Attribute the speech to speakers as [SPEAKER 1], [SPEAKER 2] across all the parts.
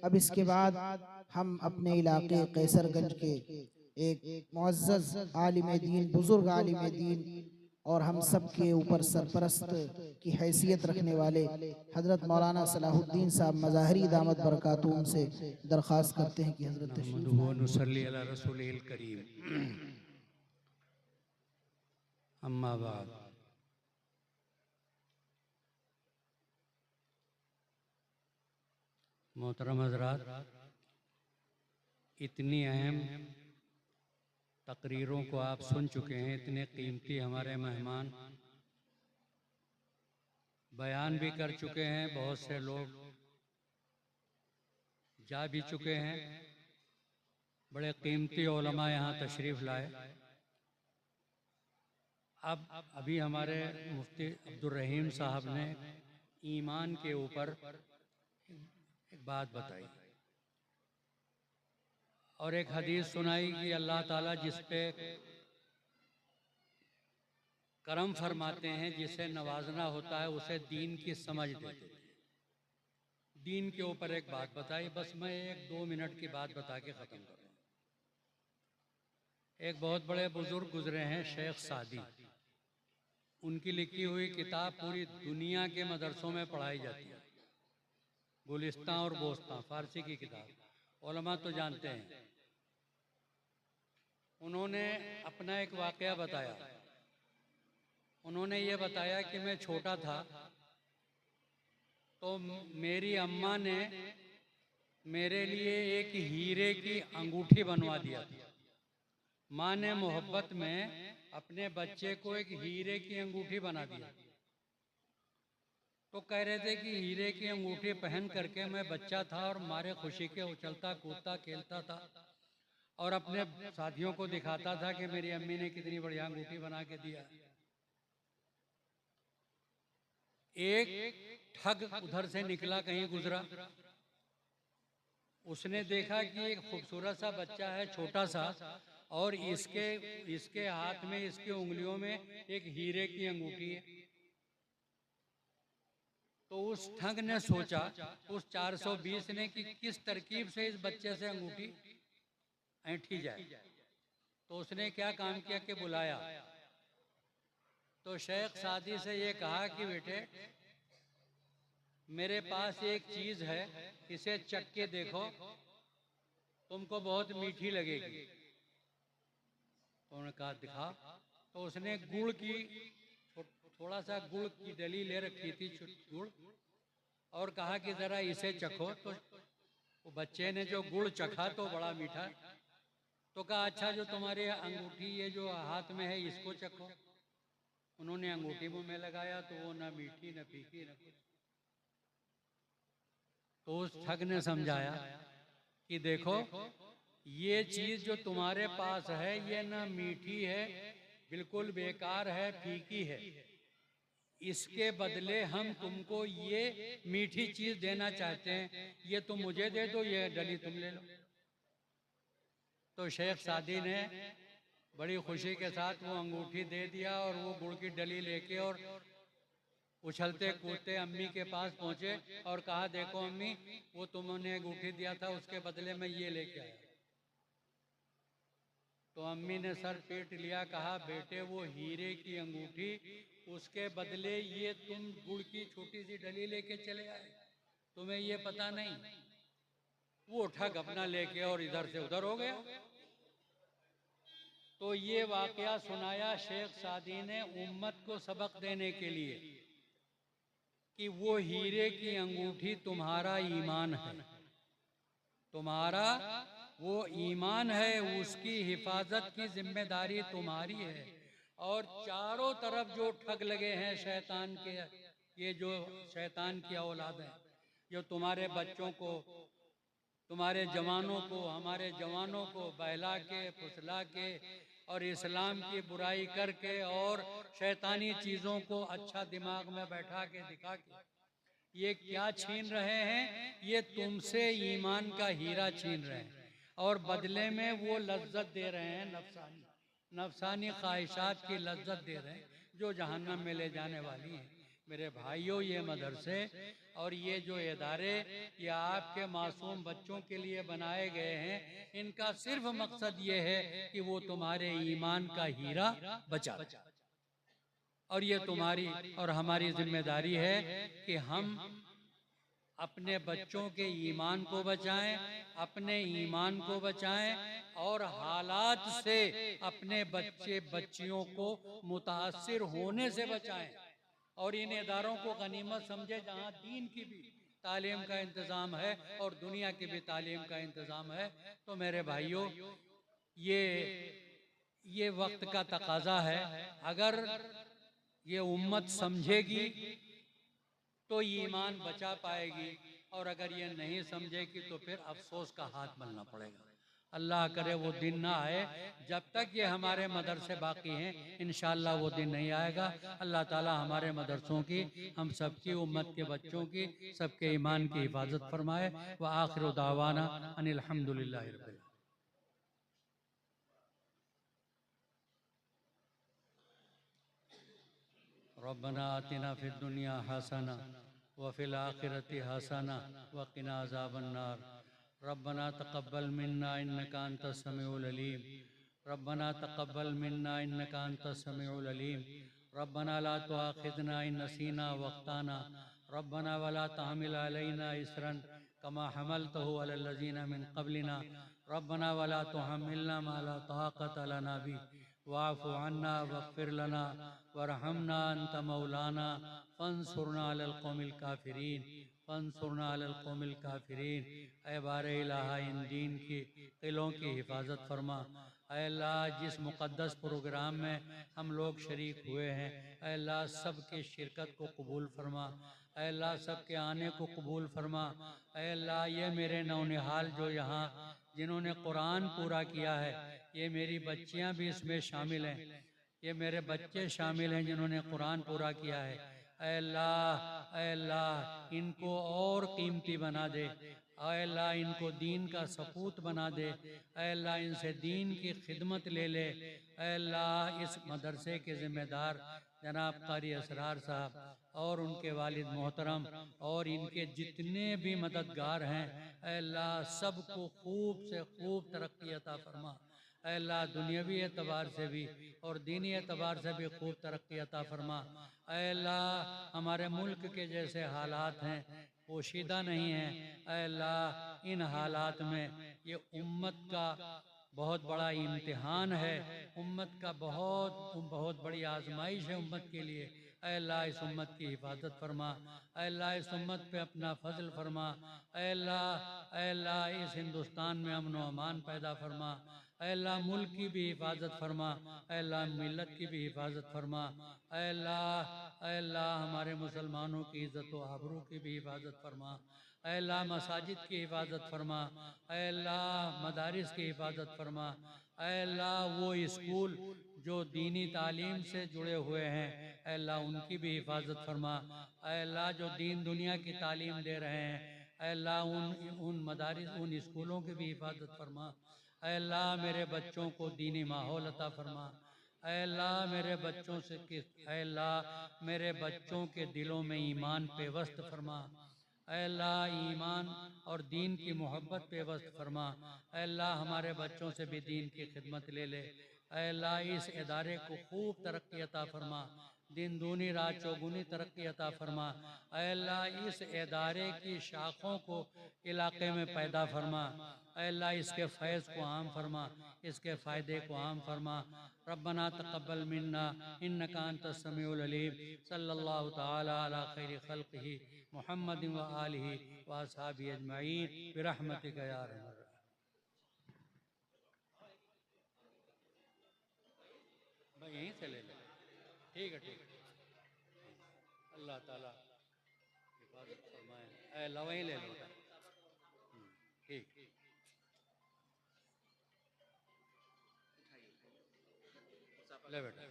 [SPEAKER 1] अब इसके बाद हम अपने इलाके कैसरगंज के एक मुअज़्ज़ज़ आलिम दीन, बुजुर्ग आलिम दीन और हम सब के ऊपर सरपरस्त की हैसियत रखने वाले हज़रत मौलाना सलाहुद्दीन साहब मज़ाहरी दामत बरकातुहू से दरख्वास्त करते हैं कि हज़रत तशरीफ़
[SPEAKER 2] नहमदुहु व नुसल्ली अला रसूलिल करीम। अम्मा बाद, मोहतरम हज़रात, इतनी अहम तकरीरों को आप सुन चुके हैं, इतने कीमती हमारे मेहमान बयान भी कर चुके हैं, बहुत से लोग जा भी चुके हैं, बड़े कीमती उलमा यहाँ तशरीफ़ लाए। अब अभी हमारे मुफ्ती अब्दुल रहीम साहब ने ईमान के ऊपर एक बात बताई और एक हदीस सुनाई कि अल्लाह ताला जिस पे करम फरमाते हैं, जिसे नवाजना होता है, उसे दीन की समझ देते हैं। दीन के ऊपर एक बात बताई, बस मैं 1-2 मिनट की बात बता के ख़त्म कर रहा हूँ। एक बहुत बड़े बुजुर्ग गुजरे हैं, शेख सादी। उनकी लिखी हुई किताब पूरी दुनिया के मदरसों में पढ़ाई जाती है, गुलिस्तां और बोस्तां, फारसी की किताब, उलमा तो जानते हैं। उन्होंने अपना एक वाक़या बताया। उन्होंने ये बताया कि मैं छोटा था तो मेरी अम्मा ने मेरे लिए एक हीरे की अंगूठी बनवा दिया था। माँ ने मोहब्बत में अपने बच्चे को एक हीरे की अंगूठी बना दिया। तो कह रहे थे कि हीरे की अंगूठी पहन करके मैं बच्चा था और मारे खुशी के उछलता कूदता खेलता था और अपने साथियों को दिखाता था कि मेरी अम्मी ने कितनी बढ़िया अंगूठी बना के दिया। एक ठग उधर से निकला, कहीं गुजरा, उसने देखा कि एक खूबसूरत सा बच्चा है, छोटा सा, और इसके हाथ में, इसकी उंगलियों में एक हीरे की अंगूठी है। तो उस ठग ने सोचा, उस 420 ने, कि किस तरकीब से इस बच्चे से अंगूठी ऐंठी जाए। तो उसने क्या काम किया कि बुलाया। तो शेख सादी से ये कहा कि बेटे, मेरे पास एक चीज है, इसे चख के देखो, तुमको बहुत मीठी लगेगी। तो उन्होंने कहा दिखा। तो उसने गुड़ की, थोड़ा सा गुड़ की डली ले रखी थी, गुड़, और कहा कि जरा इसे चखो। तो वो बच्चे ने जो गुड़ चखा तो बड़ा मीठा। तो कहा अच्छा, जो तुम्हारी अंगूठी ये जो हाथ में है, इसको चखो। उन्होंने अंगूठी मुंह में लगाया तो वो ना मीठी न फीकी न कुछ। तो उस ठग ने समझाया कि देखो, ये चीज जो तुम्हारे पास है ये ना मीठी है, बिल्कुल बेकार है, फीकी है। इसके बदले हम तुमको ये मीठी चीज देना चाहते हैं, ये तुम मुझे दे दो, ये डली तुम ले लो। तो शेख सादी ने बड़ी खुशी के साथ वो अंगूठी दे दिया और वो गुड़ की डली लेके और उछलते कूदते अम्मी के पास पहुंचे और कहा देखो अम्मी, वो तुमने अंगूठी दिया था, उसके बदले में ये लेके आया। तो अम्मी ने सर पीट लिया, कहा बेटे वो हीरे की अंगूठी, उसके बदले ये तुम गुड़ की छोटी सी डली लेके चले आए, तुम्हें ये पता नहीं। वो ठग अपना लेके और इधर से उधर हो गया। तो ये वाकया सुनाया शेख सादी ने उम्मत को सबक देने के लिए कि वो हीरे की अंगूठी तुम्हारा ईमान है, तुम्हारा वो ईमान है, उसकी हिफाजत की जिम्मेदारी तुम्हारी है। और चारों तरफ जो ठग लगे हैं शैतान के, ये जो शैतान की औलाद है, जो तुम्हारे बच्चों को, तुम्हारे जवानों को, हमारे जवानों को बहला के, फुसला के और इस्लाम की बुराई करके और शैतानी चीज़ों को अच्छा दिमाग में बैठा के दिखा के ये क्या छीन रहे हैं, ये तुमसे ईमान का हीरा छीन रहे हैं और बदले में वो लज्जत दे रहे हैं, नफसानी ख्वाहिशात की लज्जत दे रहे हैं, जो जहन्नम में ले जाने वाली है। मेरे भाइयों, ये मदरसे और ये जो इदारे ये आपके मासूम बच्चों के लिए बनाए गए हैं। इनका सिर्फ मकसद ये है कि वो तुम्हारे ईमान का हीरा बचा लें। और ये तुम्हारी और हमारी जिम्मेदारी है कि हम अपने बच्चों के ईमान को बचाएं, अपने ईमान को बचाएं और हालात से अपने बच्चे बच्चियों को मुतासिर होने से बचाएं। और इन इदारों को गनीमत समझे जहाँ दीन की भी तालीम का इंतज़ाम है और दुनिया की भी तालीम का इंतज़ाम है। तो मेरे भाइयों, ये वक्त का तकाजा है। अगर ये उम्मत समझेगी तो ईमान बचा पाएगी, और अगर ये नहीं समझेगी तो फिर अफसोस का हाथ मलना पड़ेगा। अल्लाह करे वो दिन ना आए। जब तक ये हमारे मदरसे बाकी हैं, इंशाअल्लाह वो दिन नहीं आएगा। अल्लाह ताला हमारे मदरसों की, हम सबकी, उम्मत के बच्चों की, सबके ईमान की हिफाजत फरमाए। व आखिर दावाना अनिल हम्दुलिल्लाहि रब्बिल आलमीन। रब्बना आतिना फिद दुनिया हसना व फिल आखिरति हसना व क़िना अज़ाबन्नार। रब्बना तक़ब्बल मिन्ना इन्नका अंतस समीउल अलीम। रब्बना तक़ब्बल मिन्ना इन्नका अंतस समीउल अलीम। रब्बना ला तुआखिज़ना इन नसीना व अख़्ताना। रब्बना वला तहमिल अलैना इसरन कमा हमलतहु अलल लज़ीना मिन क़ब्लिना। रब्बना वला तुहम्मिलना मा ला ताक़त लना बिही वाफ़ु अन्ना वग़फ़िर लना वरहमना अंत मौलाना फ़ंसुरना अलल क़ौमिल काफ़िरीन फ़ंसुरना अलल क़ौमिल काफ़िरीन। ऐ बारे इलाहा, इन दीन की क़िलों की हिफाजत फरमा। ऐ अल्लाह, जिस मुक़द्दस प्रोग्राम में हम लोग शरीक हुए हैं, ऐ अल्लाह सब की शिरकत को कबूल फरमा। ऐ अल्लाह सब के आने को कबूल फरमा। ऐ अल्लाह, ये मेरे नौनिहाल जो यहाँ जिन्होंने कुरान पूरा किया है, ये मेरी बच्चियाँ भी इसमें शामिल हैं, ये मेरे बच्चे शामिल हैं जिन्होंने कुरान पूरा किया है। ऐ अल्लाह इनको और कीमती बना दे। ऐ अल्लाह इनको दीन का सपूत बना दे। ऐ अल्लाह इनसे दीन की खिदमत ले ले। ऐ अल्लाह इस मदरसे के ज़िम्मेदार जनाब कारी असरार साहब और उनके वालिद मोहतरम और इनके जितने भी मददगार हैं, ऐ अल्लाह सबको खूब से खूब तरक्की अता फरमा। ऐ अल्लाह दुनियावी एतबार से भी और दीनी एतबार से भी खूब तरक्की अता फरमा। ऐ अल्लाह हमारे मुल्क के जैसे हालात हैं, पोशीदा नहीं हैं। ऐ अल्लाह इन हालात में ये उम्मत का बहुत बड़ा इम्तिहान है, उम्मत का बहुत बड़ी आजमाइश है उम्मत के लिए। ऐ अल्लाह इस उम्मत की हिफाजत फरमा। ऐ अल्लाह इस उम्मत पे अपना फजल फरमा। ऐ अल्लाह इस हिंदुस्तान में अमन व अमान पैदा फरमा। ऐ अल्लाह मुल्क की भी हिफाजत फरमा। ऐ अल्लाह मिल्लत की भी हिफाजत फरमा। ऐ अल्लाह हमारे मुसलमानों की इज़्ज़त व आबरू की भी हिफाजत फरमा। ऐ अल्लाह मसाजिद की हिफाजत फरमा। ऐ अल्लाह मदारिस की हिफाजत फरमा। ऐ अल्लाह वो स्कूल जो दीनी तालीम से जुड़े हुए हैं, ऐ अल्लाह उनकी भी हिफाजत फरमा। ऐ अल्लाह जो दीन दुनिया की तालीम दे रहे हैं, ऐ अल्लाह उन मदारिस उन स्कूलों की भी हिफाजत फरमा। ऐ अल्लाह मेरे बच्चों को दीनी माहौल अता फरमा। ऐ अल्लाह मेरे बच्चों से ऐ अल्लाह मेरे बच्चों के दिलों में ईमान पेवस्त फरमा। ऐ अल्लाह ईमान और दीन की मोहब्बत पेवस्त फरमा। ऐ अल्लाह हमारे बच्चों से भी दीन की खिदमत ले ले। ऐ अल्लाह इस इदारे को खूब तरक्की अता फरमा, दिन दूनी रात चौगुनी तरक्की अता फरमा। ऐ अल्लाह इस इदारे की शाखों को इलाके में पैदा फरमा। ऐ अल्लाह इसके फैज़ को आम फरमा, इसके फ़ायदे को आम फरमा। रब्बना तक़ब्बल मिन्ना इन्नका अंतस समीउल अलीम। सल्लल्लाहु तआला अला खैरि खल्क़िही मुहम्मदिन व आलिही व अस्हाबिही अजमईन बिरहमतिका या अरहमर राहिमीन। भाई यहीं से ले लो। ठीक है, ठीक है। अल्लाह ताला हिफाजत फरमाए। ऐ लो वहीं ले लो बेटा। ठीक। ले बेटा।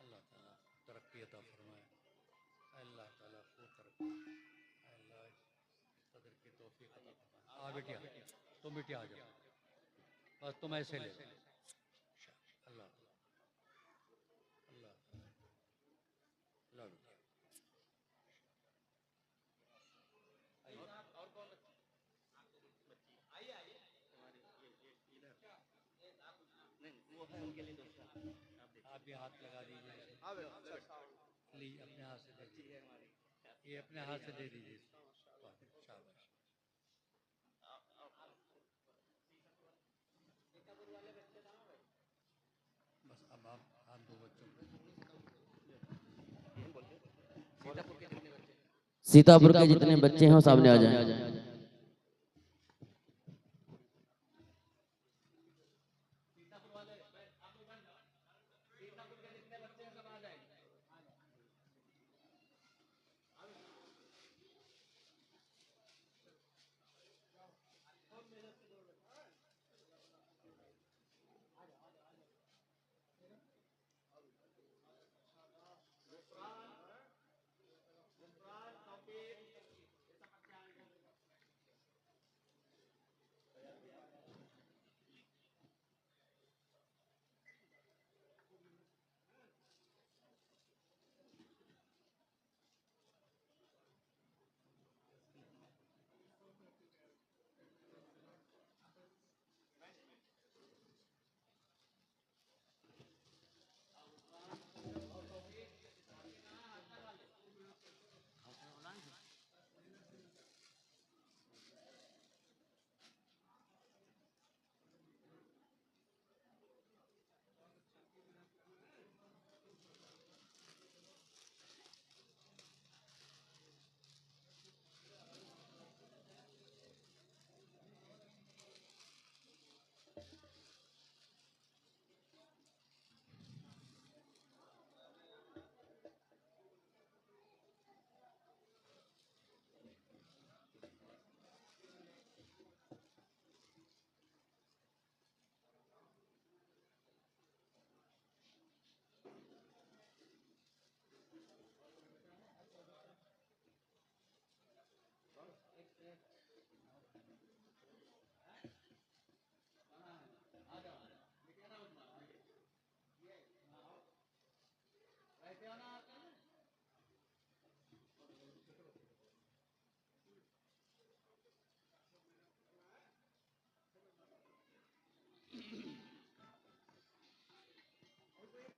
[SPEAKER 2] अल्लाह ताला तरक्की अता फरमाए। अल्लाह ताला खूब तरक्की। अल्लाह कदर की तौफीक अता फरमाए। आ बेटिया, तुम बेटिया आ जाओ, बस तुम ऐसे ले लो। अल्लाह अल्लाह। आप भी हाथ लगा दीजिए लीजिए अपने हाथ से दे दीजिए ये अपने हाथ से दे दीजिए शाबाश बस अब आप दो बच्चों को
[SPEAKER 3] सीतापुर के जितने बच्चे हैं वो सामने आ जाएं।